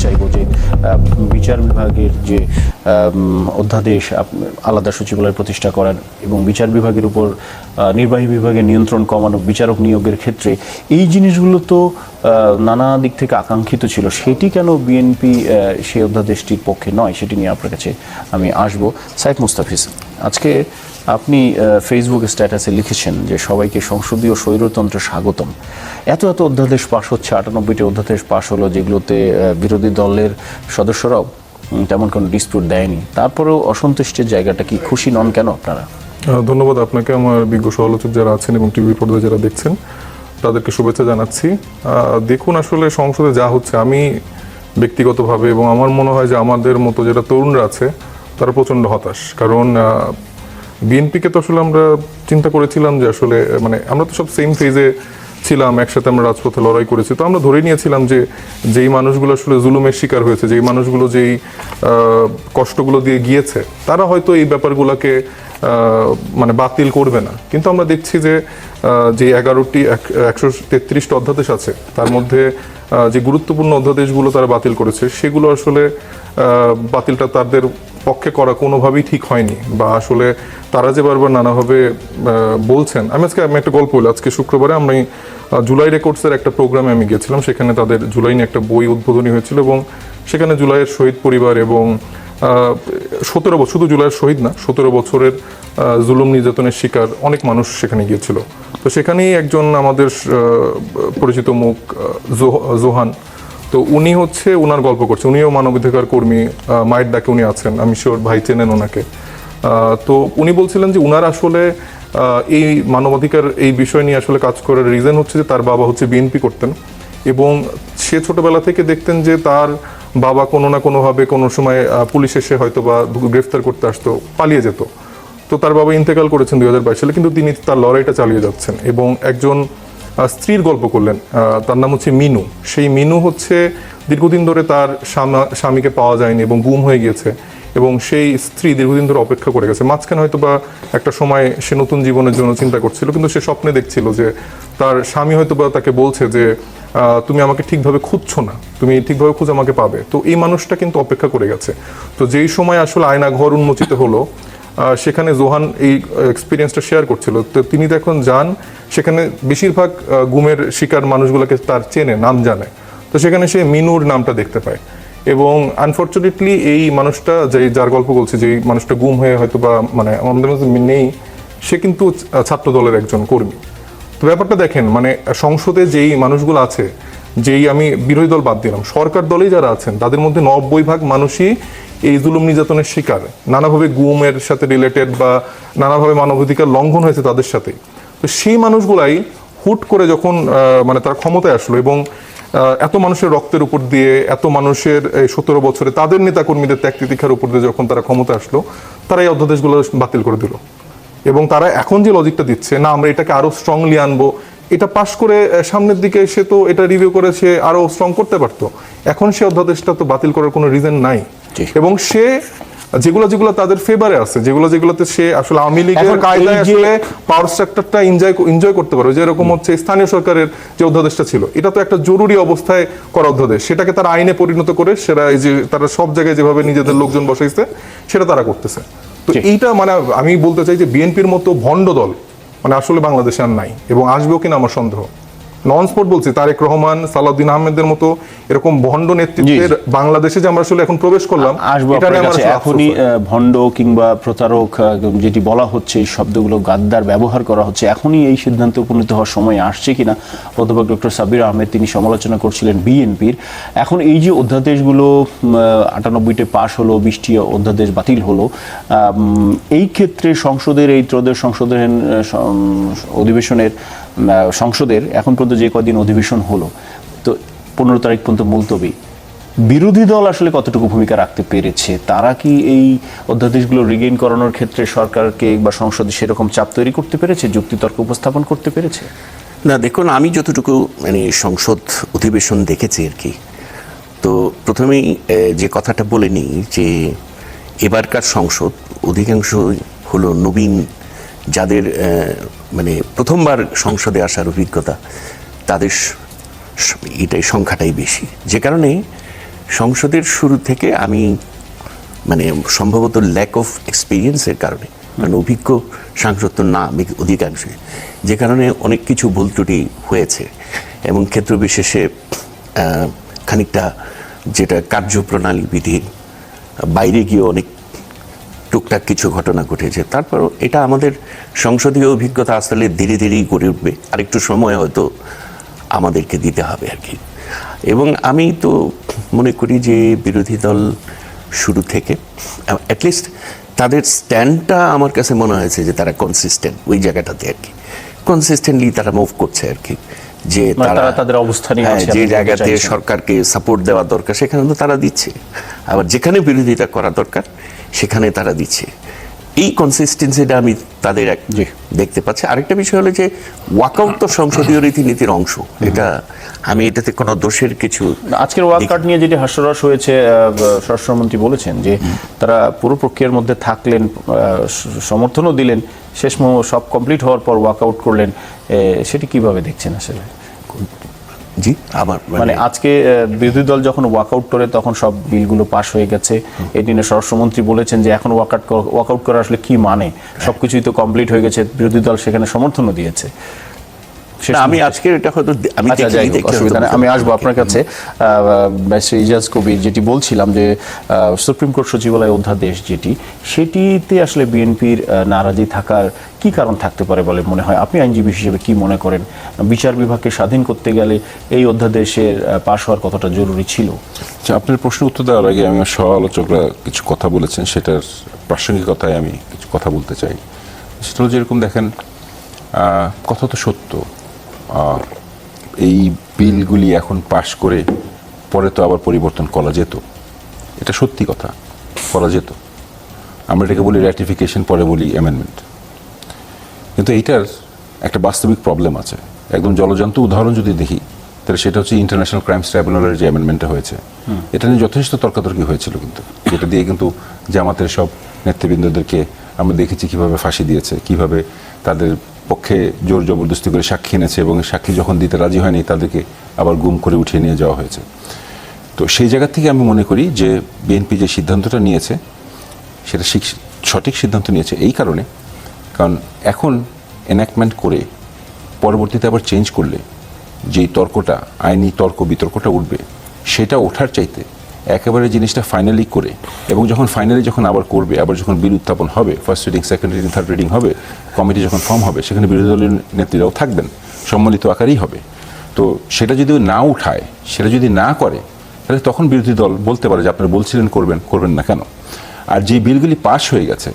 চাইবো যে বিচার বিভাগের যে অধ্যাদেশ আলাদা সচিবালয় প্রতিষ্ঠা করার এবং বিচার বিভাগের উপর নির্বাহী বিভাগের নিয়ন্ত্রণ কমানো, বিচারক নিয়োগের ক্ষেত্রে এই জিনিসগুলো তো নানা দিক থেকে আকাঙ্ক্ষিত ছিল, সেটি কেন বিএনপি সেই অধ্যাদেশটির পক্ষে নয়, সেটি নিয়ে আপনার কাছে আমি আসবো। সাইফ মুস্তাফিজ, আজকে আপনি ফেসবুকে স্ট্যাটাসে লিখেছেন যে সবাইকে সংসদীয় স্বৈরতন্ত্রে স্বাগতম। এত অধ্যাদেশ পাশ হচ্ছে, 98টি অধ্যাদেশ পাশ হলো, যেগুলোতে বিরোধী দলের সদস্যরাও তেমন কোনো ডিসপিউট দেয়নি, তারপরেও অসন্তুষ্টের জায়গাটা কি? খুশি নন কেন আপনারা? ধন্যবাদ আপনাকে, আমার বিজ্ঞ সমালোচক যারা আছেন এবং টিভি পর্দায় যারা দেখছেন তাদেরকে শুভেচ্ছা জানাচ্ছি। দেখুন, আসলে সংসদে যা হচ্ছে, আমি ব্যক্তিগতভাবে এবং আমার মনে হয় যে আমাদের মতো যারা তরুণরা আছে তারা প্রচণ্ড হতাশ। কারণ বিএনপিকে তো আসলে আমরা চিন্তা করেছিলাম যে আসলে মানে আমরা তো সব সেম ফেজে ছিলাম, একসাথে আমরা রাজপথে লড়াই করেছি, তো আমরা ধরে নিয়েছিলাম যে যেই মানুষগুলো আসলে জুলুমের শিকার হয়েছে, যেই মানুষগুলো যেই কষ্টগুলো দিয়ে গিয়েছে, তারা হয়তো এই ব্যাপারগুলোকে মানে বাতিল করবে না। কিন্তু আমরা দেখছি যে 133টা অধ্যাদেশ আছে, তার মধ্যে যে গুরুত্বপূর্ণ অধ্যাদেশগুলো তারা বাতিল করেছে, সেগুলো আসলে বাতিলটা তাদের পক্ষে করা কোনোভাবেই ঠিক হয়নি। বা আসলে তারা যে বারবার নানাভাবে বলছেন, আমি একটা গল্প বলি। আজকে শুক্রবারে আমি জুলাই রেকর্ডসের একটা প্রোগ্রামে আমি গিয়েছিলাম, সেখানে তাদের জুলাই নিয়ে একটা বই উদ্বোধনী হয়েছিল এবং সেখানে জুলাইয়ের শহীদ পরিবার এবং 17 বছর, শুধু জুলাইয়ের শহীদ না, 17 বছরের জুলুম নির্যাতনের শিকার অনেক মানুষ সেখানে গিয়েছিল। তো সেখানেই একজন আমাদের পরিচিত মুখ জোহান, তো উনি ওনার গল্প করছে, উনিও মানবাধিকার কর্মী, মায়ের ডাকে উনি আছেন, আমি শিওর ভাই চেনেন ওনাকে। তো উনি বলছিলেন যে উনার আসলে এই মানবাধিকার এই বিষয় নিয়ে আসলে কাজ করার রিজন হচ্ছে যে তার বাবা বিএনপি করতেন এবং সে ছোটবেলা থেকে দেখতেন যে তার বাবা কোনো না কোনোভাবে কোনো সময় পুলিশ এসে হয়তো বা গ্রেফতার করতে আসতো, পালিয়ে যেত। তো তার বাবা ইন্তেকাল করেছেন 2022 সালে, কিন্তু তিনি তার লড়াইটা চালিয়ে যাচ্ছেন এবং একজন স্ত্রীর গল্প করলেন, তার নাম মিনু। সেই মিনু দীর্ঘদিন ধরে তার স্বামীকে পাওয়া যায়নি এবং গুম হয়ে গিয়েছে এবং সেই স্ত্রী দীর্ঘদিন ধরে অপেক্ষা করে গেছে। মাঝখানে হয়তো বা একটা সময় সে নতুন জীবনের জন্য চিন্তা করছিল, কিন্তু সে স্বপ্নে দেখছিল যে তার স্বামী হয়তো বা তাকে বলছে যে তুমি আমাকে ঠিকভাবে খুঁজছো না, তুমি ঠিকভাবে খুঁজে আমাকে পাবে। তো এই মানুষটা কিন্তু অপেক্ষা করে গেছে। তো যেই সময় আসলে আয়না ঘর উন্মোচিত হলো, সেখানে জোহান এই এক্সপিরিয়েন্সটা শেয়ার করছিল। তো তিনি এখন যান সেখানে, বেশিরভাগ গুমের শিকার মানুষগুলোকে তার চেনে, নাম জানে। তো সেখানে সে মিনুর নামটা দেখতে পায় এবং আনফর্চুনেটলি এই মানুষটা যার গল্প বলছে, যে মানুষটা গুম হয়ে হয়তো বা মানে আমাদের মধ্যে নেই, সে কিন্তু ছাত্র দলের একজন কর্মী। তো ব্যাপারটা দেখেন, মানে সংসদে যেই মানুষগুলো আছে, যেই আমি বিরোধী দল বাদ দিলাম, সরকার দলেই যারা আছেন তাদের মধ্যে 90% মানুষই এই জুলুম নির্যাতনের শিকার, নানাভাবে গুমের সাথে রিলেটেড বা নানাভাবে মানবাধিকার লঙ্ঘন হয়েছে তাদের সাথে। তো সেই মানুষগুলাই হুট করে যখন মানে তারা ক্ষমতায় আসলো এবং এত মানুষের রক্তের উপর দিয়ে, এত মানুষের 17 বছরে তাদের নেতাকর্মীদের ত্যাগ তিতিক্ষার উপর দিয়ে যখন তারা ক্ষমতায় আসলো, তারা এই অধ্যাদেশগুলো বাতিল করে দিল। এবং তারা এখন যে লজিকটা দিচ্ছে, না আমরা এটাকে আরো স্ট্রংলি আনবো, এটা পাশ করে সামনের দিকে সে তো এটা রিভিউ করে সে আরো স্ট্রং করতে পারতো। এখন সে অধ্যাদেশটা তো বাতিল করার কোনো রিজন নাই এবং সে যেগুলো তাদের ফেভারে আছে, যেগুলোতে সে আসলে আওয়ামী লীগের কায়দায় আসলে পাওয়ার স্ট্রাকচারটা এনজয় করতে পারে, যেরকম স্থানীয় সরকারের যে অধ্যাদেশটা ছিল, এটা তো একটা জরুরি অবস্থায় করা অধ্যাদেশ, সেটাকে তারা আইনে পরিণত করে সেটা এই যে তারা সব জায়গায় যেভাবে নিজেদের লোকজন বসাইছে সেটা তারা করতেছে। তো এইটা মানে আমি বলতে চাই যে বিএনপির মতো ভণ্ড দল মানে আসলে বাংলাদেশে আর নাই এবং আসবেও কিনা আমার সন্দেহ। নন স্পোর্ট বলছি, তারেক রহমান, সালাউদ্দিন আহমেদের মতো এরকম ভণ্ড নেতৃত্বের বাংলাদেশে যে আমরা আসলে এখন প্রবেশ করলাম, এখনই ভণ্ড কিংবা প্রতারক যেটি বলা হচ্ছে, এই শব্দগুলো গাদ্দার ব্যবহার করা হচ্ছে, এখনই এই সিদ্ধান্তে উপনীত হওয়ার সময় আসছে কিনা? অধ্যাপক ডক্টর সাব্বির আহমেদ তিনি সমালোচনা করছিলেন বিএনপির। এখন এই যে অধ্যাদেশগুলো 98টে পাশ হলো, 20টি অধ্যাদেশ বাতিল হলো, এই ক্ষেত্রে সংসদের এই ত্রয়োদশ সংসদের অধিবেশনের সংসদের এখন পর্যন্ত যে কদিন অধিবেশন হলো, তো 15 তারিখ পর্যন্ত মুলতবি, বিরোধী দল আসলে কতটুকু ভূমিকা রাখতে পেরেছে? তারা কি এই অধ্যাদেশগুলো রিগেইন করানোর ক্ষেত্রে সরকারকে বা সংসদে সেরকম চাপ তৈরি করতে পেরেছে, যুক্তিতর্ক উপস্থাপন করতে পেরেছে? না, দেখুন, আমি যতটুকু মানে সংসদ অধিবেশন দেখেছি আর কি, তো প্রথমেই যে কথাটা বলে নিই যে এবারকার সংসদ অধিকাংশ হলো নবীন, যাদের মানে প্রথমবার সংসদে আসার অভিজ্ঞতা, তাদের এটাই সংখ্যাটাই বেশি, যে কারণে সংসদের শুরু থেকে আমি মানে সম্ভবত ল্যাক অফ এক্সপিরিয়েন্সের কারণে, কারণ অভিজ্ঞ সাংসদ তো না অধিকাংশই, যে কারণে অনেক কিছু ভুল ত্রুটি হয়েছে এবং ক্ষেত্র বিশেষে খানিকটা যেটা কার্যপ্রণালী বিধির বাইরে গিয়ে অনেক টুকটাক কিছু ঘটনা ঘটেছে। তারপরও এটা আমাদের সংসদীয় অভিজ্ঞতা আসলে ধীরে ধীরেই গড়ে উঠবে, আরেকটু সময় হয়তো আমাদেরকে দিতে হবে আর কি। এবং আমি তো মনে করি যে বিরোধী দল শুরু থেকে অ্যাটলিস্ট তাদের স্ট্যান্ডটা আমার কাছে মনে হয়েছে যে তারা কনসিস্টেন্ট ওই জায়গাটাতে আর কি, কনসিস্টেন্টলি তারা মুভ করছে আর কি, যে তারা তাদের অবস্থানই যে জায়গাতে সরকারকে সাপোর্ট দেওয়া দরকার সেখানে তো তারা দিচ্ছে, আবার যেখানে বিরোধিতা করা দরকার সেখানে তারা দিচ্ছে। এই কনসিস্টেন্সিটা আমি তাদের দেখতে পাচ্ছি। আরেকটা বিষয় হলো যে ওয়াকআউট তো সংসদীয় রীতিনীতির অংশ, এটা আমি এটাতে কোনো দোষের কিছু। আজকের ওয়াকআউট নিয়ে যেটি হাস্যরস হয়েছে, স্বরাষ্ট্রমন্ত্রী বলেছেন যে তারা পুরো প্রক্রিয়ার মধ্যে থাকলেন, সমর্থনও দিলেন, শেষ সব কমপ্লিট হওয়ার পর ওয়াকআউট করলেন, সেটি কিভাবে দেখছেন আসলে? জি, আবার মানে আজকে বিরোধী দল যখন ওয়াকআউট করে তখন সব বিলগুলো পাশ হয়ে গেছে, এটি নিয়ে স্বরাষ্ট্রমন্ত্রী বলেছেন যে এখন ওয়াকআউট করা আসলে কি মানে, সবকিছুই তো কমপ্লিট হয়ে গেছে, বিরোধী দল সেখানে সমর্থনও দিয়েছে। আমি আজকে এটা হয়তো আমি আসবো আপনার কাছে। ব্যারিস্টার ইজাজ কবির, যেটি বলছিলাম যে সুপ্রিম কোর্ট সচিবালয় অধ্যাদেশ যেটি, সেটিতে আসলে বিএনপির নারাজি থাকার কি কারণ থাকতে পারে বলে মনে হয়? আপনি আইনজীবী হিসেবে কি মনে করেন, বিচার বিভাগকে স্বাধীন করতে গেলে এই অধ্যাদেশের পাশ হওয়ার কতটা জরুরি ছিল? আপনার প্রশ্নের উত্তর দেওয়ার আগে আমি সহ-আলোচকরা কিছু কথা বলেছেন, সেটার প্রাসঙ্গিকতায় আমি কিছু কথা বলতে চাই। সেটা হলো যেরকম দেখেন, কথা তো সত্য, এই বিলগুলি এখন পাশ করে পরে তো আবার পরিবর্তন করা যেত, এটা সত্যি কথা, করা যেত। আমরা এটাকে বলি র্যাটিফিকেশন, পরে বলি অ্যামেন্ডমেন্ট। কিন্তু এইটার একটা বাস্তবিক প্রবলেম আছে। একদম জলজান্ত উদাহরণ যদি দেখি, তাহলে সেটা হচ্ছে ইন্টারন্যাশনাল ক্রাইমস ট্রাইব্যুনালের যে অ্যামেন্ডমেন্টটা হয়েছে, এটা নিয়ে যথেষ্ট তর্কাতর্কি হয়েছিল কিন্তু, যেটা দিয়ে কিন্তু জামাতের সব নেতৃবৃন্দদেরকে আমরা দেখেছি কিভাবে ফাঁসি দিয়েছে, কিভাবে তাদের পক্ষে জোর জবরদস্তি করে সাক্ষী এনেছে এবং সাক্ষী যখন দিতে রাজি হয়নি তাদেরকে আবার গুম করে উঠিয়ে নিয়ে যাওয়া হয়েছে। তো সেই জায়গা থেকে আমি মনে করি যে বিএনপি যে সিদ্ধান্তটা নিয়েছে সেটা সঠিক সিদ্ধান্ত নিয়েছে এই কারণে, কারণ এখন এনাক্টমেন্ট করে পরবর্তীতে আবার চেঞ্জ করলে যেই তর্কটা, আইনি তর্ক বিতর্কটা উঠবে, সেটা ওঠার চাইতে একেবারে জিনিসটা ফাইনালি করে, এবং যখন ফাইনালি যখন আবার করবে, আবার যখন বিল উত্থাপন হবে, first reading, second reading, third reading হবে, কমিটি যখন ফর্ম হবে, সেখানে বিরোধী দলের নেত্রীরাও থাকবেন, সম্মিলিত আকারেই হবে। তো সেটা যদি না উঠায়, সেটা যদি না করে, তাহলে তখন বিরোধী দল বলতে পারে যে আপনারা বলছিলেন করবেন, করবেন না কেন? আর যে বিলগুলি পাস হয়ে গেছে,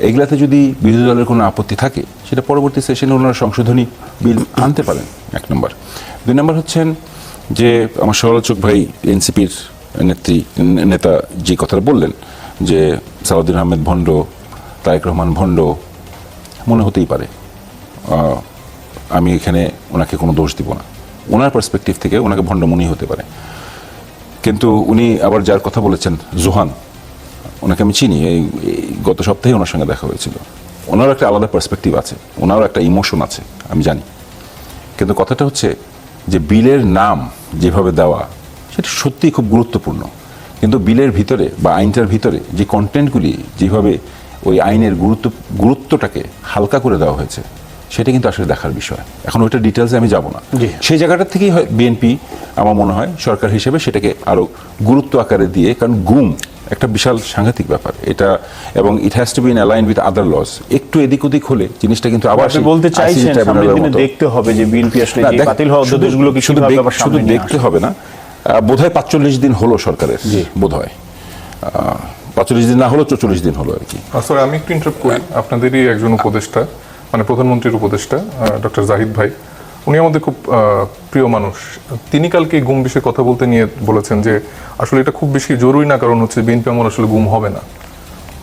এগুলাতে যদি বিরোধী দলের কোনো আপত্তি থাকে, সেটা পরবর্তী সেশনে ওনারা সংশোধনী বিল আনতে পারেন, এক নম্বর। দুই নম্বর হচ্ছেন যে আমার সমালোচক ভাই এনসিপির নেতা যে কথাটা বললেন যে সালাউদ্দিন আহমেদ ভণ্ড, তারেক রহমান ভণ্ড, মনে হতেই পারে। আমি এখানে ওনাকে কোনো দোষ দিব না, ওনার পার্সপেক্টিভ থেকে ওনাকে ভণ্ড মনেই হতে পারে। কিন্তু উনি আবার যার কথা বলেছেন জোহান, ওনাকে আমি চিনি, এই গত সপ্তাহে ওনার সঙ্গে দেখা হয়েছিল। ওনারও একটা আলাদা পার্সপেক্টিভ আছে, ওনারও একটা ইমোশন আছে, আমি জানি। কিন্তু কথাটা হচ্ছে যে বিলের নাম যেভাবে দেওয়া, সেটা সত্যিই খুব গুরুত্বপূর্ণ। কিন্তু বিলের ভিতরে বা আইনটার ভিতরে যে কন্টেন্টগুলি যেভাবে ওই আইনের গুরুত্বটাকে হালকা করে দেওয়া হয়েছে, সেটা কিন্তু আসলে দেখার বিষয়। এখন ওইটা ডিটেলসে আমি যাব না। সেই জায়গাটা থেকেই হয় বিএনপি, আমার মনে হয় সরকার হিসেবে সেটাকে আরও গুরুত্ব আকারে দিয়ে, কারণ গুম একটা বিশাল সাংঘাতিক ব্যাপার এটা, এবং it has to be in align with other laws. একটু এদিক ওদিক হলে জিনিসটা কিন্তু আবার বলতে চাইছেন সামনের দিনে দেখতে হবে যে বিএনপি আসলে যে বাতিল হওয়া অধ্যাদেশগুলো কি শুধু দেখতে হবে না। বোধহয় 45 দিন হলো সরকারের, বোধহয় 45 দিন না হলো 44 দিন হলো আর কি। স্যার, আমি একটু ইন্টারাপ্ট করি। আপনাদেরই একজন উপদেষ্টা, মানে প্রধানমন্ত্রীর উপদেষ্টা ডক্টর জাহিদ ভাই, উনি আমাদের খুব প্রিয় মানুষ। তিনি কালকে গুম বিষয়ে কথা বলতে নিয়ে বলেছেন যে আসলে এটা খুব বেশি জরুরি না, কারণ হচ্ছে বিএনপি আমার আসলে গুম হবে না।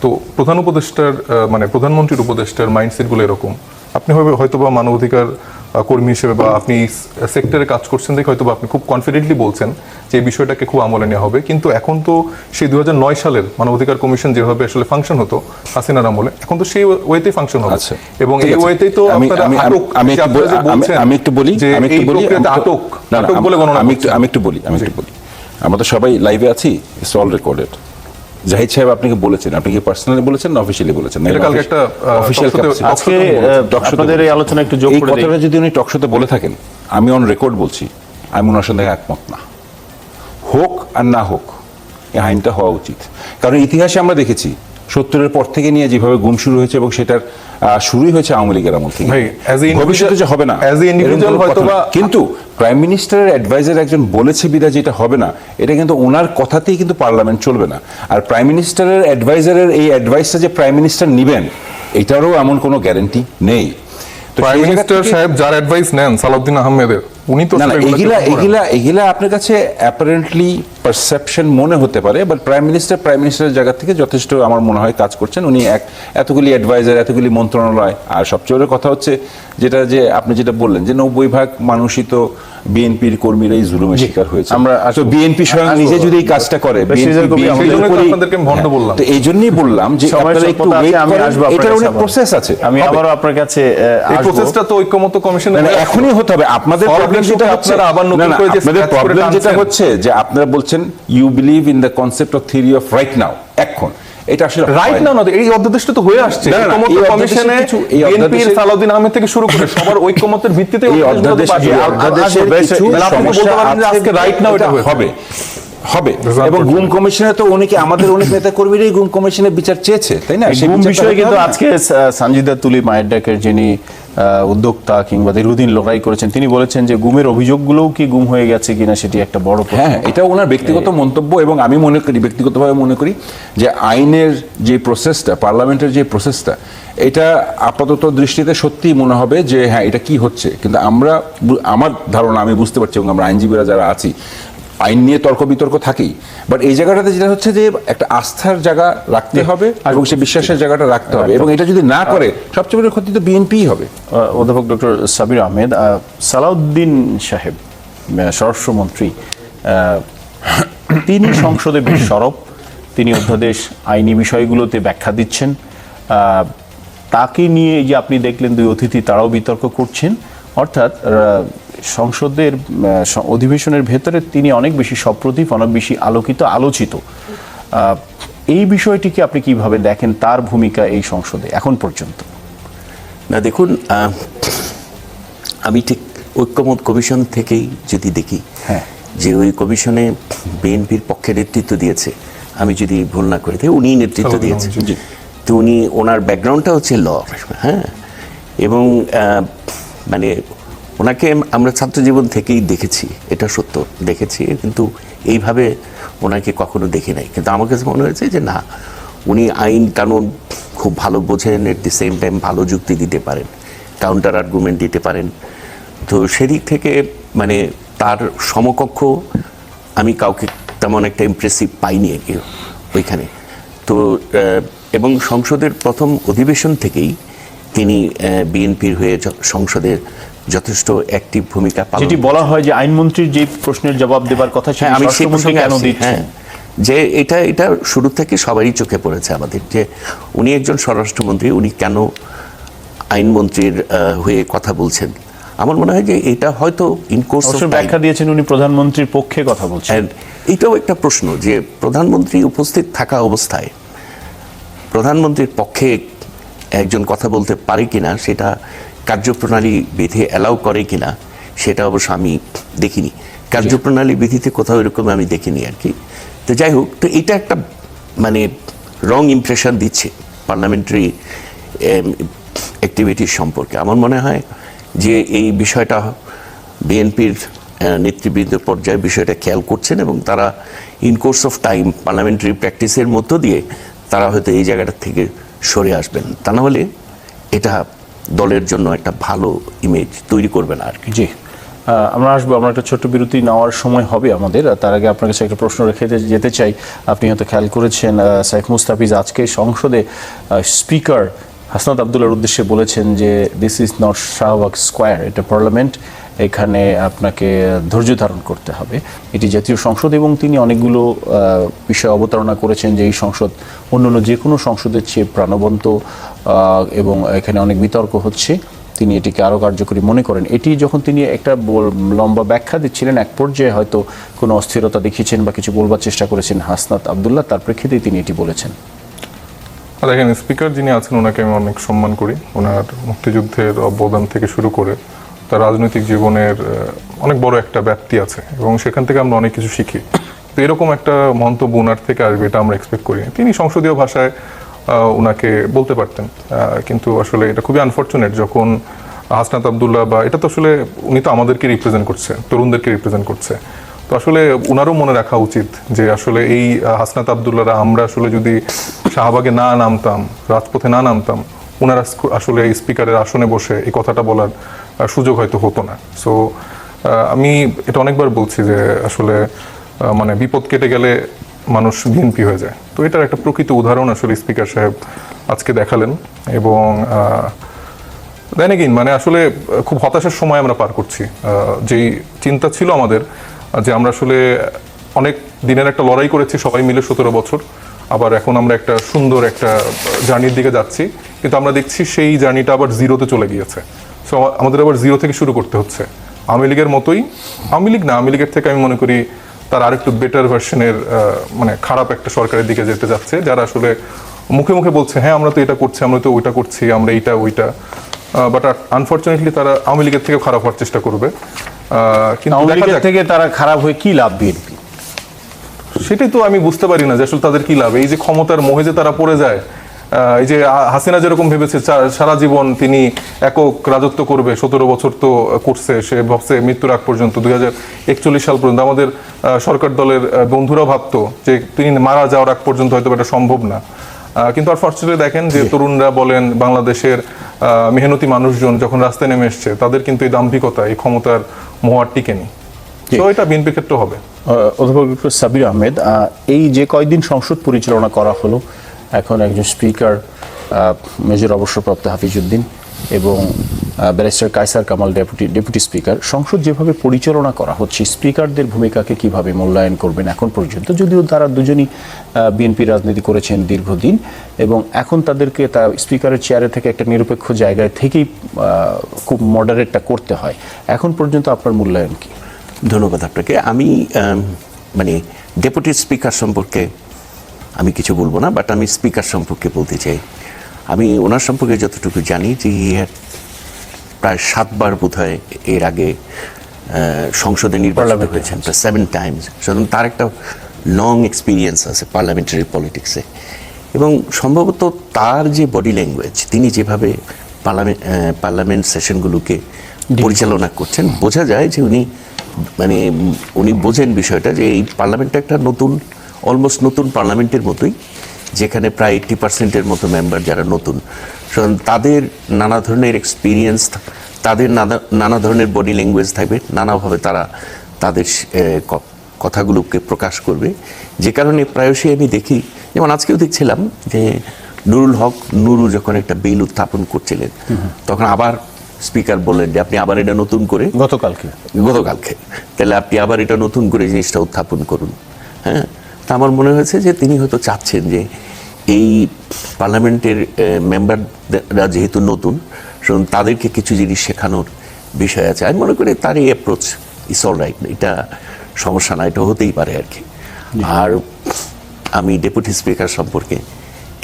তো প্রধান উপদেষ্টার মানে প্রধানমন্ত্রীর উপদেষ্টার মাইন্ডসেটগুলো এরকম। আপনি হয়তো বা মানবাধিকার কর্মী হিসেবে বা আপনি সেক্টরে কাজ করছেন দেখে হয়তো বা আপনি খুব কনফিডেন্টলি বলছেন যে এই বিষয়টাকে খুব আমলে নেওয়া হবে। কিন্তু এখন তো সেই 2009 সালের মানবাধিকার কমিশন যেভাবে আসলে ফাংশন হতো হাসিনার আমলে, এখন তো সেই ওয়েতেই ফাংশন হবে। এবং এই ওয়েতেই তো আমি একটু বলি, আমরা তো সবাই লাইভে আছি, ইটস অল রেকর্ডেড। জাহিদ সাহেব আপনাকে বলেছেন, আপনি কি পার্সোনালি বলেছেন না অফিসিয়ালি বলেছেন? এটা কালকে একটা অফিসিয়াল আজকে আপনাদের এই আলোচনা একটু যোগ এই করে দেই। কথাটা যদি উনি টকশোতে বলে থাকেন, আমি অন রেকর্ড বলছি, আমি ওনার সঙ্গে একমত না। হোক আর না হোক, এই আইনটা হওয়া উচিত। কারণ ইতিহাসে আমরা দেখেছি 70-এর পর থেকে নিয়ে যেভাবে গুম শুরু হয়েছে, এবং সেটার শুরুই হয়েছে আওয়ামী লীগের আমল থেকে। ভাই, as a individual- ভবিষ্যতে যে হবে না as a individual এরকম কোনো হয়তো কথা না। বা- কিন্তু প্রাইম মিনিস্টারের অ্যাডভাইজার একজন বলেছে বিধায় যেটা হবে না, এটা কিন্তু ওনার কথাতেই কিন্তু পার্লামেন্ট চলবে না। আর প্রাইম মিনিস্টারের অ্যাডভাইজারের এই অ্যাডভাইসটা যে প্রাইম মিনিস্টার নিবেন, এটারও এমন কোনো গ্যারান্টি নেই। তো প্রাইম সেই জায়গা মিনিস্টার থেকে- সাহেব যার অ্যাডভাইস নেন সালাউদ্দিন আহমেদের, উনি তো না না, আসলে এগুলোকে এগুলা করেন। এগুলা এগুলা আপনার কাছে অ্যাপারেন্টলি পারসেপশন মনে হতে পারে, বাট প্রাইম মিনিস্টারের জায়গা থেকে যথেষ্ট আমার মনে হয় কাজ করছেন উনি। এতগুলি অ্যাডভাইজার, এতগুলি মন্ত্রণালয়, আর সবচেয়ে বড় কথা হচ্ছে যে আপনি যেটা বললেন যে 90% মানুষই তো বিএনপির কর্মীরাই জুলুমের শিকার হয়েছে। আমরা তো বিএনপি স্বয়ং নিজে যদি এই কাজটা করে, বেশিরভাগ BNP কবি সেই জন্যই তো উপরেই- আপনাদেরকে আমি ভণ্ড বললাম। তো এই জন্যই বললাম যে সময় আপনারা একটু স্বল্পতা আছে, wait আমি করেন, আসবো আপনার এটার কাছে অনেক আবার। প্রসেস আছে। আমি হবে। আবারও আপনার কাছে এই আসবো। প্রসেসটা তো ঐক্যমত্য কমিশনে না, না, এখনই হতে হবে। আপনাদের Solve প্রবলেম issue যেটা কে হচ্ছে, আপনারা আবার নতুন না, না, করে যে আপনাদের scratch করে প্রবলেম যেটা টানছেন। হচ্ছে যে আপনারা বলছেন you believe in the concept of theory of right now, এখন এটা আসলে রাইট হয় না, না এই অধ্যাদেশটা তো হয়ে আসছে। না, না, না, ঐক্যমত্য এই কমিশনে এই বিএনপির অধ্যাদেশে- সালাউদ্দিন আহমেদ থেকে শুরু করে সবার ঐক্যমত্যের ভিত্তিতে এই অধ্যাদেশগুলো তো অধ্যাদেশে- পাশ এই হয়ে অধ্যাদেশের আসবে। কিছু তাহলে আপনি বলতে সমস্যা পারেন যে আছে, আজকে রাইট নাও এটা হয়েছে। হবে হবে। Result এবং করতে গুম কমিশনে তো আমাদের অনেক নেতা কর্মীরাই গুম কমিশনের বিচার চেয়েছে, তাই না? সেই গুম বিচারটা বিষয়ে হতে কিন্তু হবে না? আজকে সানজিদা তুলি মায়ের ডাকের যিনি উদ্যোক্তা কিংবা দীর্ঘদিন লড়াই করেছেন, তিনি বলেছেন যে গুমের অভিযোগগুলোও কি গুম হয়ে গেছে কিনা সেটি একটা বড় প্রশ্ন। হ্যাঁ, এটা ওনার ব্যক্তিগত মন্তব্য, এবং আমি ব্যক্তিগতভাবে মনে করি যে আইনের যে প্রসেসটা, পার্লামেন্টের যে প্রসেসটা, এটা আপাতত দৃষ্টিতে সত্যিই মনে হবে যে হ্যাঁ এটা কি হচ্ছে। কিন্তু আমার ধারণা, আমি বুঝতে পারছি, এবং আমরা আইনজীবীরা যারা আছি, আইন নিয়ে তর্ক বিতর্ক থাকেই, বাট এই জায়গাটাতে যেটা হচ্ছে যে একটা আস্থার জায়গা রাখতে হবে এবং সে বিশ্বাসের জায়গাটা রাখতে হবে, এবং এটা যদি না করে সবচেয়ে বড় ক্ষতি তো বিএনপিই হবে। অধ্যাপক ডক্টর সাবির আহমেদ, সালাউদ্দিন সাহেব স্বরাষ্ট্রমন্ত্রী, তিনি সংসদে বেশ সরব, তিনি অধ্যাদেশ আইনি বিষয়গুলোতে ব্যাখ্যা দিচ্ছেন। তাকে নিয়ে এই যে আপনি দেখলেন দুই অতিথি তারাও বিতর্ক করছেন, অর্থাৎ সংসদের অধিবেশনের ভেতরে তিনি অনেক বেশি সপ্রতিভ, অনেক বেশি আলোচিত। এই বিষয়টিকে আপনি কিভাবে দেখেন, তার ভূমিকা এই সংসদে এখন পর্যন্ত? না দেখুন, আমি ঠিক ঐক্যমত কমিশন থেকেই যদি দেখি, হ্যাঁ, যে ওই কমিশনে বিএনপির পক্ষে নেতৃত্ব দিয়েছে, আমি যদি ভুল না করে থাকি, উনি নেতৃত্ব দিয়েছেন। তো ওনার ব্যাকগ্রাউন্ডটা হচ্ছে ল, হ্যাঁ, এবং মানে ওনাকে আমরা ছাত্র জীবন থেকেই দেখেছি, এটা সত্য দেখেছি, কিন্তু এইভাবে ওনাকে কখনো দেখি নাই। কিন্তু আমার কাছে মনে হয়েছে যে না, উনি আইন কানুন খুব ভালো বোঝেন, এট দি সেম টাইম ভালো যুক্তি দিতে পারেন, কাউন্টার আর্গুমেন্ট দিতে পারেন। তো সেদিক থেকে মানে তার সমকক্ষ আমি কাউকে তেমন একটা ইমপ্রেসিভ পাইনি আর কি ওইখানে। তো এবং সংসদের প্রথম অধিবেশন থেকেই তিনি বিএনপির হয়ে সংসদের যথেষ্ট অ্যাক্টিভ ভূমিকা পালন। যেটি বলা হয় যে আইনমন্ত্রীর যে প্রশ্নের জবাব দেবার কথা, হ্যাঁ, আমি সেই স্বরাষ্ট্রমন্ত্রী প্রসঙ্গে কেন আসছি, দিচ্ছেন? হ্যাঁ, যে এটা শুরু থেকে সবারই চোখে পড়েছে আমাদের, যে উনি একজন স্বরাষ্ট্রমন্ত্রী, উনি কেন আইনমন্ত্রীর হয়ে কথা বলছেন। আমার মনে হয় যে এটা হয়তো ইনকোর্স অফ টাইম ব্যাখ্যা দিয়েছেন উনি প্রধানমন্ত্রীর পক্ষে কথা বলছেন। এটাও একটা প্রশ্ন যে প্রধানমন্ত্রী উপস্থিত থাকা অবস্থায় প্রধানমন্ত্রীর পক্ষে একজন কথা বলতে পারে কিনা, সেটা কার্যপ্রণালী বিধি অ্যালাউ করে কিনা, সেটা অবশ্য আমি দেখিনি। কার্যপ্রণালী বিধিতে কোথাও এরকম আমি দেখিনি আর কি। তো যাই হোক, তো এটা একটা মানে রং ইমপ্রেশন দিচ্ছে পার্লামেন্টারি অ্যাক্টিভিটির সম্পর্কে। আমার মনে হয় যে এই বিষয়টা বিএনপির নেতৃবৃন্দ পর্যায়ে বিষয়টা খেয়াল করছেন, এবং তারা in course of time parliamentary প্র্যাকটিসের মধ্য দিয়ে তারা হয়তো এই জায়গাটা থেকে সরে আসবেন। তা না হলে এটা দলের জন্য একটা ভালো ইমেজ তৈরি করবে না আর কি। জি, আমরা আসবো, আমরা একটা ছোট্ট বিরতি নেওয়ার সময় হবে আমাদের। তার আগে আপনার কাছে একটা প্রশ্ন রেখে যেতে চাই। আপনি হয়তো খেয়াল করেছেন, সাইফ মুস্তাফিজ আজকে সংসদে স্পিকার হাসনাত আবদুল্লাহর উদ্দেশ্যে বলেছেন যে this is not Shahbag square, এটা পার্লামেন্ট, এখানে আপনাকে ধৈর্য ধারণ করতে হবে, এটি জাতীয় সংসদ। এবং তিনি অনেকগুলো বিষয় অবতারণা করেছেন যে এই সংসদ অন্যান্য যে কোনো সংসদের চেয়ে প্রাণবন্ত, এবং এখানে অনেক বিতর্ক হচ্ছে। তিনি এটিকে আরও কার্যকরী মনে করেন। এটি যখন তিনি একটা লম্বা ব্যাখ্যা দিচ্ছিলেন, এক পর্যায়ে হয়তো কোনো অস্থিরতা দেখিয়েছেন বা কিছু বলবার চেষ্টা করেছেন হাসনাত আবদুল্লাহ, তার প্রেক্ষিতেই তিনি এটি বলেছেন। দেখেন, স্পিকার যিনি আছেন ওনাকে আমি অনেক সম্মান করি। ওনার মুক্তিযুদ্ধের অবদান থেকে শুরু করে তার রাজনৈতিক জীবনের অনেক বড় একটা ব্যাপ্তি আছে এবং সেখান থেকে আমরা অনেক কিছু শিখি। তো এরকম একটা মন্তব্য ওনার থেকে আসবে এটা আমরা এক্সপেক্ট করি। তিনি সংসদীয় ভাষায় ওনাকে বলতে পারতেন, কিন্তু আসলে এটা খুবই আনফর্চুনেট যখন হাসনাত আবদুল্লাহ, বা এটা তো আসলে উনি তো আমাদেরকে রিপ্রেজেন্ট করছে, তরুণদেরকে রিপ্রেজেন্ট করছে, তো আসলে ওনারও মনে রাখা উচিত যে আসলে এই হাসনাত আবদুল্লাহরা আমরা আসলে যদি শাহবাগে না নামতাম, রাজপথে না নামতাম, ওনারা আসলে এই স্পিকারের আসনে বসে এই কথাটা বলার সুযোগ হয়তো হতো না। সো আমি এটা অনেকবার বলছি যে আসলে মানে বিপদ কেটে গেলে মানুষ বিএনপি হয়ে যায়। তো এটার একটা প্রকৃত উদাহরণ আসলে স্পিকার সাহেব আজকে দেখালেন। এবং দেন এগেইন মানে আসলে খুব হতাশার সময় আমরা পার করছি। যেই চিন্তা ছিল আমাদের যে আমরা আসলে অনেক দিনের একটা লড়াই করেছি সবাই মিলে 17 বছর, আবার এখন আমরা একটা সুন্দর একটা জার্নির দিকে যাচ্ছি, কিন্তু আমরা দেখছি সেই জার্নিটা আবার জিরোতে চলে গিয়েছে। সো আমাদের আবার জিরো থেকে শুরু করতে হচ্ছে। আওয়ামী লীগের মতোই, আওয়ামী লীগ না, আওয়ামী লীগের থেকে আমি মনে করি তার আরেকটু বেটার ভার্সনের মানে খারাপ একটা সরকারের দিকে যেতে যাচ্ছে, যারা আসলে মুখে মুখে বলছে হ্যাঁ আমরা তো এটা করছি, আমরা তো ওইটা করছি, আমরা এইটা ওইটা, বাট আনফর্চুনেটলি তারা আওয়ামী লীগের থেকে খারাপ হওয়ার চেষ্টা করবে। কিন্তু আওয়ামী দেখা লীগের যাক। থেকে তারা খারাপ হয়ে কি লাভ বিএনপি? সেটাই তো আমি বুঝতে পারি না যে আসলে তাদের কি লাভ। এই যে ক্ষমতার মোহে যে তারা পড়ে যায়, এই যে হাসিনা যেরকম ভেবেছে সারা জীবন তিনি একক রাজত্ব করবে, 17 বছর তো করছে, সে ভাবছে মৃত্যুর আগ পর্যন্ত 2041 সাল পর্যন্ত। আমাদের সরকার দলের বন্ধুরাও ভাবতো যে তিনি মারা যাওয়ার আগ পর্যন্ত হয়তো এটা সম্ভব না, কিন্তু আনফর্চুনেটলি দেখেন যে তরুণরা বলেন, বাংলাদেশের মেহনতি মানুষজন যখন রাস্তায় নেমে এসছে, তাদের কিন্তু এই দাম্ভিকতা, এই ক্ষমতার মোহ আর টিকেনি। তো এটা বিএনপির ক্ষেত্রে হবে। অধ্যাপক ডক্টর সাবির আহমেদ, এই যে কয়দিন সংসদ পরিচালনা করা হলো, এখন একজন স্পিকার মেজর অবসরপ্রাপ্ত হাফিজউদ্দিন এবং barrister Kaiser Kamal deputy speaker, সংসদ যেভাবে পরিচালনা করা হচ্ছে, স্পিকারদের ভূমিকাকে কিভাবে মূল্যায়ন করবেন এখন পর্যন্ত? যদিও তারা দুজনই বিএনপি রাজনীতি করেছেন দীর্ঘদিন এবং এখন তাদেরকে স্পিকারের চেয়ারে থেকে একটা নিরপেক্ষ জায়গায় থেকেই খুব মডারেটটা করতে হয়। এখন পর্যন্ত আপনার মূল্যায়ন কি? ধন্যবাদ আপনাকে। আমি মানে ডেপুটি স্পিকার সম্পর্কে আমি কিছু বলবো না, বাট আমি স্পিকার সম্পর্কে বলতে চাই। আমি ওনার সম্পর্কে যতটুকু জানি যে প্রায় 7 বার বোধহয় এর আগে সংসদে নির্বাচিত হয়েছেন, 7 টাইমস। সুতরাং তার একটা লং এক্সপিরিয়েন্স আছে পার্লামেন্টারি পলিটিক্সে, এবং সম্ভবত তার যে বডি ল্যাঙ্গুয়েজ, তিনি যেভাবে পার্লামেন্ট সেশনগুলোকে পরিচালনা করছেন, বোঝা যায় যে উনি বোঝেন বিষয়টা যে এই পার্লামেন্টটা একটা অলমোস্ট নতুন পার্লামেন্টের মতোই, যেখানে প্রায় 80% মতো মেম্বার যারা নতুন, তাদের নানা ধরনের এক্সপিরিয়েন্স, তাদের নানা ধরনের বডি ল্যাঙ্গুয়েজ থাকবে, নানাভাবে তারা তাদের কথাগুলোকে প্রকাশ করবে। যে কারণে প্রায়শই আমি দেখি, যেমন আজকেও দেখছিলাম যে নুরুল হক যখন একটা বিল উত্থাপন করছিলেন, তখন আবার স্পিকার বললেন যে আপনি আবার এটা নতুন করে, গতকালকে তাহলে আপনি আবার এটা নতুন করে জিনিসটা উত্থাপন করুন। হ্যাঁ, তা আমার মনে হয়েছে যে তিনি হয়তো চাচ্ছেন যে এই পার্লামেন্টের মেম্বাররা যেহেতু নতুন, তাদেরকে কিছু জিনিস শেখানোর বিষয় আছে। আমি মনে করি তার এই অ্যাপ্রোচ ইস অল রাইট, এটা সমস্যা না, এটা হতেই পারে আর কি। আর আমি ডেপুটি স্পিকার সম্পর্কে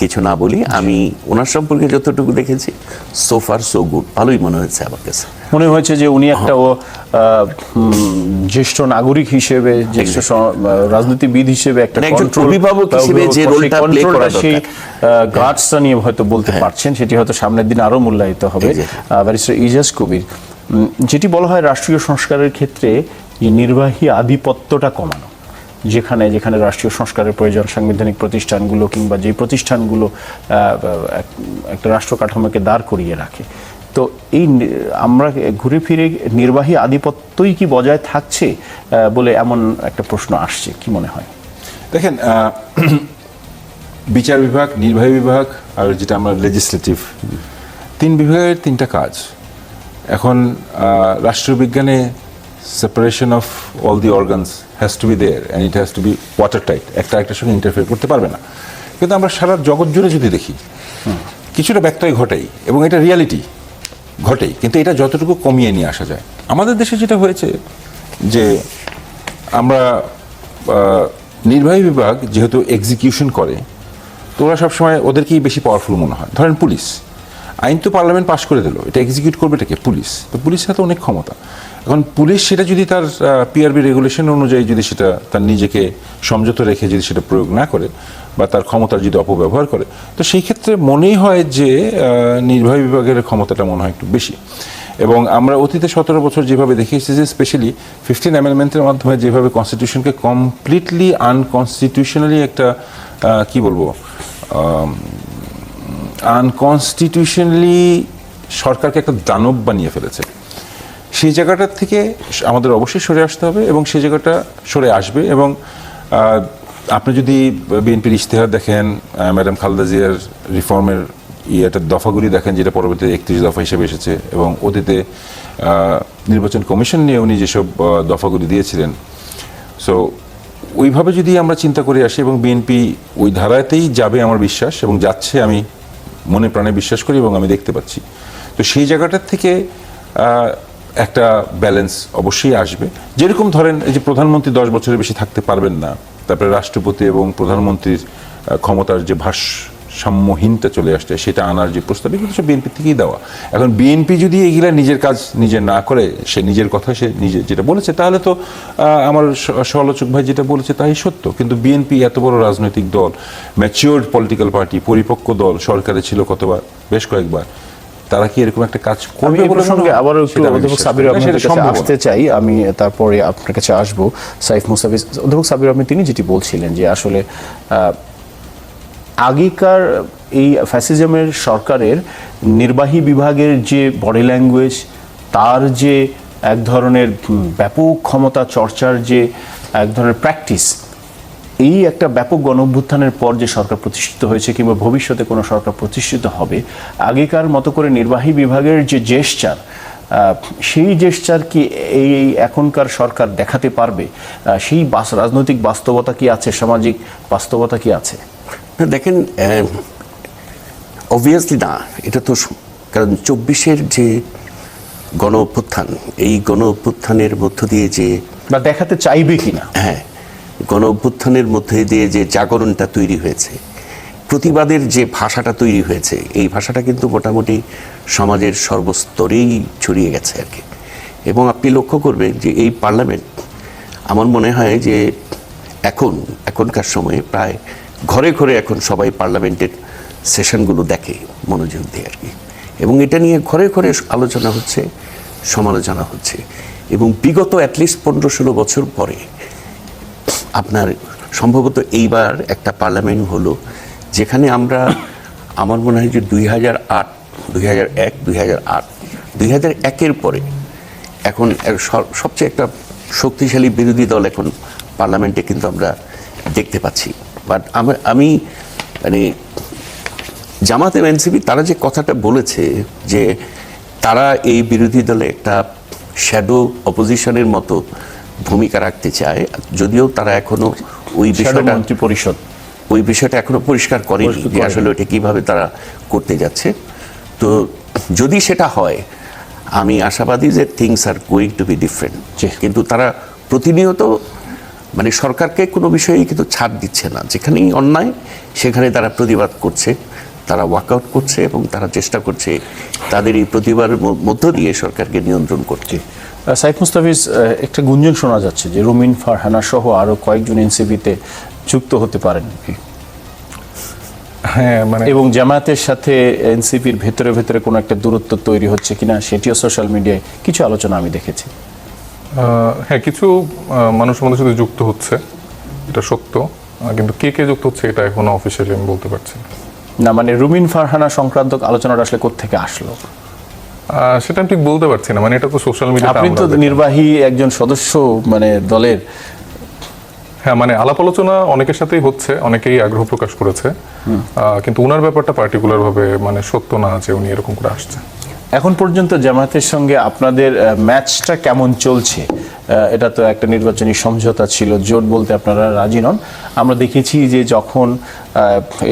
কিছু না বলি, আমি ওনার সম্পর্কে যতটুকু দেখেছি সো ফার সো গুড, ভালোই মনে হয়েছে আমার কাছে। মনে হয়েছে যে উনি একটা জ্যেষ্ঠ নাগরিক হিসেবে, জ্যেষ্ঠ রাজনীতিবিদ হিসেবে, একটা অভিভাবক হিসেবে যে রোলটা প্লে করা দরকার, সেই গার্ডসটা নিয়ে হয়তো বলতে পারছেন, সেটি হয়তো সামনের দিন আরো মূল্যায়িত হবে। ব্যারিস্টার ইজাজ কবির, যেটি বলা হয় রাষ্ট্রীয় সংস্কারের ক্ষেত্রে যে নির্বাহী আধিপত্যটা কমানো, যেখানে যেখানে রাষ্ট্রীয় সংস্কারের প্রয়োজন, সাংবিধানিক প্রতিষ্ঠানগুলো কিংবা যে প্রতিষ্ঠানগুলো একটা রাষ্ট্র কাঠামোকে দাঁড় করিয়ে রাখে, তো এই আমরা ঘুরে ফিরে নির্বাহী আধিপত্যই কি বজায় থাকছে বলে এমন একটা প্রশ্ন আসছে, কি মনে হয়? দেখেন, বিচার বিভাগ, নির্বাহী বিভাগ আর যেটা আমরা লেজিসলেটিভ, 3 বিভাগের 3টা কাজ। এখন রাষ্ট্রবিজ্ঞানে separation of all the organs has to be there and it has to be water tight, একটা একটার সঙ্গে ইন্টারফেয়ার করতে পারবে না। কিন্তু আমরা সারা জগৎ জুড়ে যদি দেখি, কিছুটা ব্যত্যয় ঘটেই, এবং এটা রিয়ালিটি। ঘটেই, কিন্তু এটা যতটুকু কমিয়ে নিয়ে আসা যায়। আমাদের দেশে যেটা হয়েছে যে আমরা নির্বাহী বিভাগ যেহেতু এক্সিকিউশন করে, তো ওরা সবসময় ওদেরকেই বেশি পাওয়ারফুল মনে হয়। ধরেন পুলিশ, আইন তো পার্লামেন্ট পাশ করে দিল, এটা এক্সিকিউট করবে এটাকে পুলিশ, তো পুলিশের হাতে অনেক ক্ষমতা। এখন পুলিশ সেটা যদি তার পিআরবি রেগুলেশন অনুযায়ী যদি সেটা তার নিজেকে সমঝোতা রেখে যদি সেটা প্রয়োগ না করে বা তার ক্ষমতার যদি অপব্যবহার করে, তো সেই ক্ষেত্রে মনেই হয় যে নির্বাহী বিভাগের ক্ষমতাটা মনে হয় একটু বেশি। এবং আমরা অতীতে 17 বছর যেভাবে দেখেছি যে স্পেশালি 15 অ্যামেন্ডমেন্টের মাধ্যমে যেভাবে কনস্টিটিউশনকে কমপ্লিটলি আনকনস্টিটিউশনালি একটা কি বলবো আনকনস্টিটিউশনালি সরকারকে একটা দানব বানিয়ে ফেলেছে, সেই জায়গাটার থেকে আমাদের অবশ্যই সরে আসতে হবে এবং সেই জায়গাটা সরে আসবে। এবং আপনি যদি বিএনপির ইশতেহার দেখেন, ম্যাডাম খালেদা জিয়ার রিফর্মের ইয়েটার দফাগুলি দেখেন, যেটা পরবর্তীতে 31 দফা হিসেবে এসেছে, এবং অতীতে নির্বাচন কমিশন নিয়ে উনি যেসব দফাগুলি দিয়েছিলেন, সো ওইভাবে যদি আমরা চিন্তা করে আসি এবং বিএনপি ওই ধারাতেই যাবে আমার বিশ্বাস, এবং যাচ্ছে আমি মনে প্রাণে বিশ্বাস করি এবং আমি দেখতে পাচ্ছি। তো সেই জায়গাটার থেকে একটা ব্যালেন্স অবশ্যই আসবে। যেরকম ধরেন এই যে প্রধানমন্ত্রী 10 বছরের বেশি থাকতে পারবেন না, তারপরে রাষ্ট্রপতি এবং প্রধানমন্ত্রীর ক্ষমতার যে ভারসাম্যহীনতা চলে আসছে, সেটা আনার যে প্রস্তাব, এগুলো সব বিএনপি থেকেই দেওয়া। এখন বিএনপি যদি এগুলা নিজের কাজ নিজে না করে, সে নিজের কথা সে নিজে যেটা বলেছে, তাহলে তো আমার সমালোচক ভাই যেটা বলেছে তাই সত্য। কিন্তু বিএনপি এত বড় রাজনৈতিক দল, ম্যাচিওর্ড পলিটিক্যাল পার্টি, পরিপক্ক দল, সরকারে ছিল কতবার, বেশ কয়েকবার, তারা কি এরকম একটা কাজ করবে? এই প্রসঙ্গে আবারও একটু অধ্যাপক সাবির আহমেদের কাছে আসতে চাই, আমি তারপরে আপনার কাছে আসবো। সাইফ মুস্তাফিজ, অধ্যাপক সাবির আহমেদ তিনি যেটি বলছিলেন যে আসলে আগেকার এই ফ্যাসিজমের সরকারের নির্বাহী বিভাগের যে বডি ল্যাঙ্গুয়েজ, তার যে এক ধরনের ব্যাপক ক্ষমতা চর্চার যে এক ধরনের প্র্যাকটিস, এই একটা ব্যাপক গণঅভ্যুত্থানের পর যে সরকার প্রতিষ্ঠিত হয়েছে কিংবা ভবিষ্যতে কোনো সরকার প্রতিষ্ঠিত হবে, আগেকার মতো করে নির্বাহী বিভাগের যে জেস্চার, সেই জেস্চার কি এই এখনকার সরকার দেখাতে পারবে? সেই রাজনৈতিক বাস্তবতা কি আছে, সামাজিক বাস্তবতা কি আছে? দেখেন, অবভিয়াসলি না, এটা তো কারণ 24-এর যে গণ অভ্যুত্থান, এই গণ অভ্যুত্থানের মধ্য দিয়ে যে বা দেখাতে চাইবে কিনা, হ্যাঁ, গণ অভ্যুত্থানের মধ্যে দিয়ে যে জাগরণটা তৈরি হয়েছে, প্রতিবাদের যে ভাষাটা তৈরি হয়েছে, এই ভাষাটা কিন্তু মোটামুটি সমাজের সর্বস্তরেই ছড়িয়ে গেছে আর কি। এবং আপনি লক্ষ্য করবেন যে এই পার্লামেন্ট, আমার মনে হয় যে এখনকার সময়ে প্রায় ঘরে ঘরে এখন সবাই পার্লামেন্টের সেশনগুলো দেখে মনোযোগ দিয়ে আর কি, এবং এটা নিয়ে ঘরে ঘরে আলোচনা হচ্ছে, সমালোচনা হচ্ছে। এবং বিগত অ্যাটলিস্ট 15-16 বছর পরে আপনার সম্ভবত এইবার একটা পার্লামেন্ট হলো যেখানে আমরা, আমার মনে হয় যে 2008, 2001, 2008, 2001-এর পরে এখন সবচেয়ে একটা শক্তিশালী বিরোধী দল এখন পার্লামেন্টে কিন্তু আমরা দেখতে পাচ্ছি। বাট আমি মানে জামাত এবং এনসিপি তারা যে কথাটা বলেছে যে তারা এই বিরোধী দলে একটা শ্যাডো অপোজিশনের মতো ভূমিকা রাখতে চায়, যদিও তারা এখনো ওই বিষয়টা পরিষদ ওই বিষয়টা এখনো পরিষ্কার করেনি যে আসলে ওটা কিভাবে তারা করতে যাচ্ছে। তো যদি সেটা হয়, আমি আশাবাদী যে things are going to B different. কিন্তু তারা প্রতিনিয়ত মানে সরকারকে কোনো বিষয়ে কিন্তু ছাড় দিচ্ছে না, যেখানেই অন্যায় সেখানে তারা প্রতিবাদ করছে, তারা ওয়াকআউট করছে এবং তারা চেষ্টা করছে তাদের এই প্রতিবাদের মধ্য দিয়ে সরকারকে নিয়ন্ত্রণ করছে। সাইফ মুস্তাফিজ, একটা গুঞ্জন শোনা যাচ্ছে যে রুমিন ফারহানা সহ আরো কয়েকজন এনসিপিতে যুক্ত হতে পারেন, হ্যাঁ, মানে এবং জামায়াতের সাথে এনসিপির ভেতরে ভেতরে কোনো একটা দূরত্ব তৈরি হচ্ছে কিনা, সেটিও সোশ্যাল মিডিয়ায় কিছু আলোচনা আমি দেখেছি। হ্যাঁ, কিছু মানুষ আমাদের সাথে যুক্ত হচ্ছে, এটা সত্য, কিন্তু কে কে যুক্ত হচ্ছে এটা এখনো অফিসিয়ালি আমি বলতে পারছি না। মানে রুমিন ফারহানা সংক্রান্ত আলোচনাটা আসলে কোত্থেকে আসলো সেটা আমি ঠিক বলতে পারছি না, মানে এটা তো সোশ্যাল মিডিয়াতে আপনি তো নির্বাহী একজন সদস্য মানে দলের। হ্যাঁ, মানে আলাপ আলোচনা অনেকের সাথেই হচ্ছে, অনেকেই আগ্রহ প্রকাশ করেছে, কিন্তু ওনার ব্যাপারটা পার্টিকুলার ভাবে মানে সত্য না যে উনি এরকম করে আসছে। এখন পর্যন্ত জামায়াতের সঙ্গে আপনাদের ম্যাচটা কেমন চলছে? এটা তো একটা নির্বাচনী সমঝোতা ছিল, জোট বলতে আপনারা রাজি নন। আমরা দেখেছি যে যখন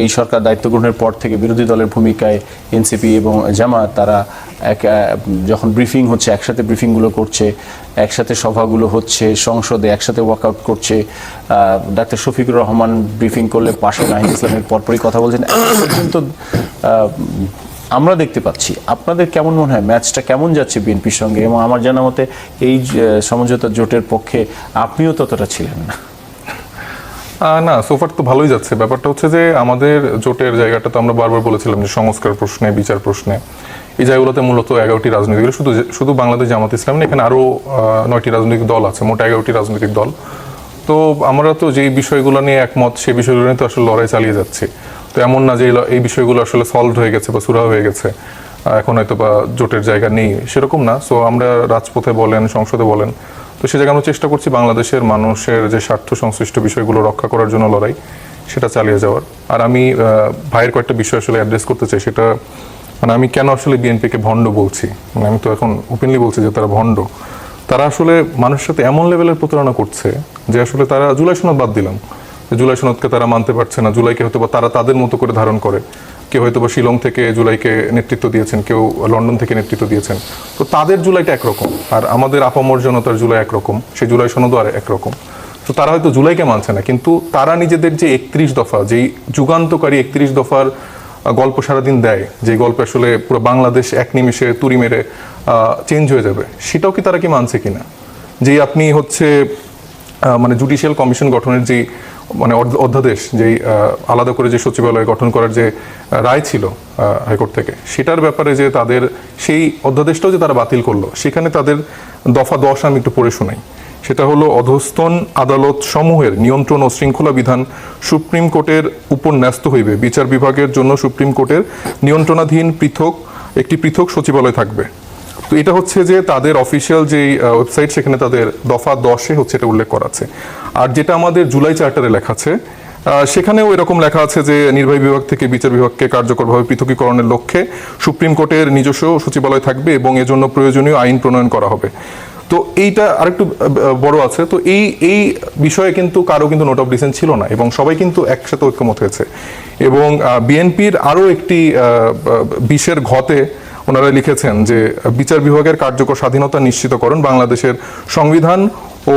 এই সরকার দায়িত্ব গ্রহণের পর থেকে বিরোধী দলের ভূমিকায় এনসিপি এবং জামায়াত তারা যখন ব্রিফিং হচ্ছে একসাথে ব্রিফিংগুলো করছে, একসাথে সভাগুলো হচ্ছে, সংসদে একসাথে ওয়ার্কআউট করছে। ডাক্তার শফিকুর রহমান ব্রিফিং করলে পাশে নাহিদ ইসলামের পরপরই কথা বলছেন। এখন পর্যন্ত আমরা দেখতে পাচ্ছি। আপনাদের কেমন মনে হয় ম্যাচটা কেমন যাচ্ছে বিএনপির সঙ্গে? এবং আমার জানা মতে এই সমঝোতা জোটের পক্ষে আপনিও ততটা ছিলেন না। না, সোফার তো ভালোই যাচ্ছে। ব্যাপারটা হচ্ছে যে আমাদের জোটের জায়গাটা তো আমরা বারবার বলেছিলাম যে সংস্কার প্রশ্নে, বিচার প্রশ্নে, এই জায়গাগুলোতে মূলত 11টি রাজনৈতিক দল, শুধু বাংলাদেশ জামাত ইসলাম না, এখানে আরও 9টি রাজনৈতিক দল আছে, মোট 11টি রাজনৈতিক দল। তো আমরা তো যেই বিষয়গুলো নিয়ে একমত সেই বিষয়গুলো নিয়ে তো আসলে লড়াই চালিয়ে যাচ্ছি। তো এমন না যে এই বিষয়গুলো আসলে সলভ হয়ে গেছে বা সুরাহা হয়ে গেছে, এখন হয়তো বা জোটের জায়গা নেই, সেরকম না। সো আমরা রাজপথে বলেন, সংসদে বলেন, তো সে জায়গায় আমরা চেষ্টা করছি বাংলাদেশের মানুষের যে স্বার্থ সংশ্লিষ্ট বিষয়গুলো রক্ষা করার জন্য লড়াই, সেটা চালিয়ে যাওয়ার। আর আমি ভাইয়ের কয়েকটা বিষয় আসলে অ্যাড্রেস করতে চাই। সেটা মানে আমি কেন আসলে বিএনপিকে ভণ্ড বলছি, মানে আমি তো এখন ওপেনলি বলছি যে তারা ভণ্ড। তারা আসলে মানুষের সাথে এমন লেভেলের প্রতারণা করছে যে আসলে তারা জুলাই সনদ বাদ দিলাম, জুলাই সনদকে তারা মানতে পারছে না। জুলাইকে হয়তো বা তারা তাদের মতো করে ধারণ করে। কেউ হয়তো বা শিলং থেকে জুলাইকে নেতৃত্ব দিয়েছেন, কেউ লন্ডন থেকে নেতৃত্ব দিয়েছেন। তো তাদের জুলাইটা একরকম, আর আমাদের আপামর জনতার জুলাই একরকম, সেই জুলাই সনদও আর একরকম। তো তারা হয়তো জুলাইকে মানছে না, কিন্তু তারা নিজেদের যে 31 দফা, যেই যুগান্তকারী 31 দফার গল্প সারাদিন দেয়, যে গল্প আসলে পুরো বাংলাদেশ এক নিমিষে তুড়ি মেরে চেঞ্জ হয়ে যাবে, সেটাও কি তারা কি মানছে কিনা? যেই আপনি হচ্ছে মানে জুডিশিয়াল কমিশন গঠনের যে মানে অধ্যাদেশ, যেই আলাদা করে যে সচিবালয় গঠন করার যে রায় ছিল হাইকোর্ট থেকে, সেটার ব্যাপারে যে তাদের সেই অধ্যাদেশটাও যে তারা বাতিল করলো, সেখানে তাদের দফা 10 আমি একটু পড়ে শোনাই। সেটা হলো, অধস্তন আদালত সমূহের নিয়ন্ত্রণ ও শৃঙ্খলা বিধান সুপ্রিম কোর্টের উপর ন্যস্ত হইবে। বিচার বিভাগের জন্য সুপ্রিম কোর্টের নিয়ন্ত্রণাধীন একটি পৃথক সচিবালয় থাকবে। তো এটা হচ্ছে যে তাদের অফিসিয়াল যে ওয়েবসাইট, সেখানে তাদের দফা 10-এ হচ্ছে এটা উল্লেখ করা আছে। আর যেটা আমাদের জুলাই চার্টারে লেখা আছে, সেখানেও এরকম লেখা আছে যে নির্বাহী বিভাগ থেকে বিচার বিভাগকে কার্যকরভাবে পৃথকীকরণের লক্ষ্যে সুপ্রিম কোর্টের নিজস্ব সচিবালয় থাকবে এবং এজন্য প্রয়োজনীয় আইন প্রণয়ন করা হবে। তো এইটা আরেকটু বড় আছে। তো এই বিষয়ে কিন্তু কারো কিন্তু নোট অফ ডিসেন্ট ছিল না, এবং সবাই কিন্তু একসাথে ঐক্যমত হয়েছে। এবং বিএনপির আরও একটি 20-এর ঘতে ওনারা লিখেছেন যে বিচার বিভাগের কার্যকর স্বাধীনতা নিশ্চিতকরণ বাংলাদেশের সংবিধান ও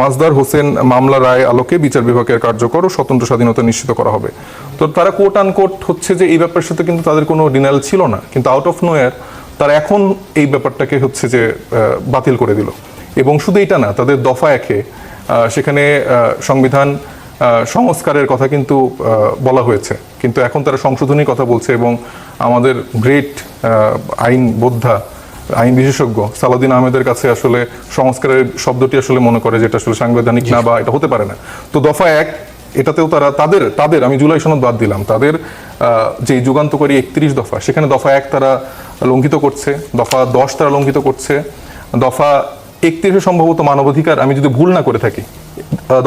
মাজদার হোসেন মামলা রায় আলোকে বিচার বিভাগের কার্যকর ও স্বতন্ত্র স্বাধীনতা নিশ্চিত করা হবে। তো তারা কোট আনকোট হচ্ছে যে এই ব্যাপারের সাথে কিন্তু তাদের কোনো ডিনাল ছিল না, কিন্তু আউট অফ নোয়ার তারা এখন এই ব্যাপারটাকে হচ্ছে যে বাতিল করে দিল। এবং শুধু এটা না, তাদের দফা 1-এ সেখানে সংবিধান সংস্কারের কথা কিন্তু বলা হয়েছে, কিন্তু এখন তারা সংশোধনীর কথা বলছে। এবং আমাদের গ্রেট আইন বোদ্ধা, আইন বিশেষজ্ঞ সালাউদ্দিন আহমেদের কাছে আসলে সংস্কারের শব্দটি আসলে মনে করে যেটা আসলে সাংবিধানিক না, বা এটা হতে পারে না। তো দফা 1 এটাতেও তারা তাদের আমি জুলাই সনদ বাদ দিলাম, তাদের যে যুগান্তকারী 31 দফা, সেখানে দফা 1 তারা লঙ্ঘিত করছে, দফা 10 তারা লঙ্ঘিত করছে, দফা 31-এ সম্ভবত মানবাধিকার, আমি যদি ভুল না করে থাকি,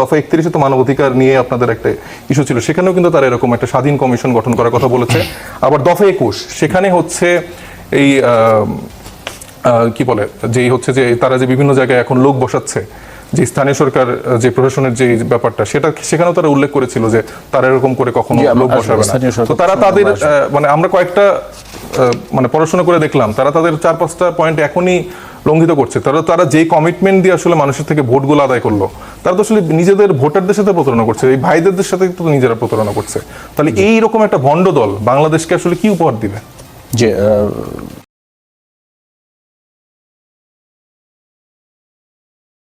দফা 31-এ তো মানবাধিকার নিয়ে আপনাদের একটা ইস্যু ছিল, সেখানেও কিন্তু তারা এরকম একটা স্বাধীন কমিশন গঠন করার কথা বলেছে। আবার দফা 21 সেখানে হচ্ছে এই কি বলে, যেই হচ্ছে যে তারা যে বিভিন্ন জায়গায় এখন লোক বসাচ্ছে, যে স্থানীয় সরকার যে প্রশাসনের যে ব্যাপারটা, সেখানেও তারা উল্লেখ করেছিল যে তারা এরকম করে কখনো লোক বসাবে না। তো তারা তাদের মানে আমরা কয়েকটা মানে পড়াশোনা করে দেখলাম, তারা তাদের 4-5টা পয়েন্ট এখনই লঙ্ঘিত করছে। তারা যে কমিটমেন্ট দিয়ে আসলে মানুষের থেকে ভোটগুলো আদায় করলো, তারা তো আসলে নিজেদের ভোটারদের সাথে প্রতারণা করছে, এই ভাইদের সাথে তো নিজেরা প্রতারণা করছে। তাহলে এইরকম একটা ভণ্ড দল বাংলাদেশকে আসলে কি উপহার দিবে? যে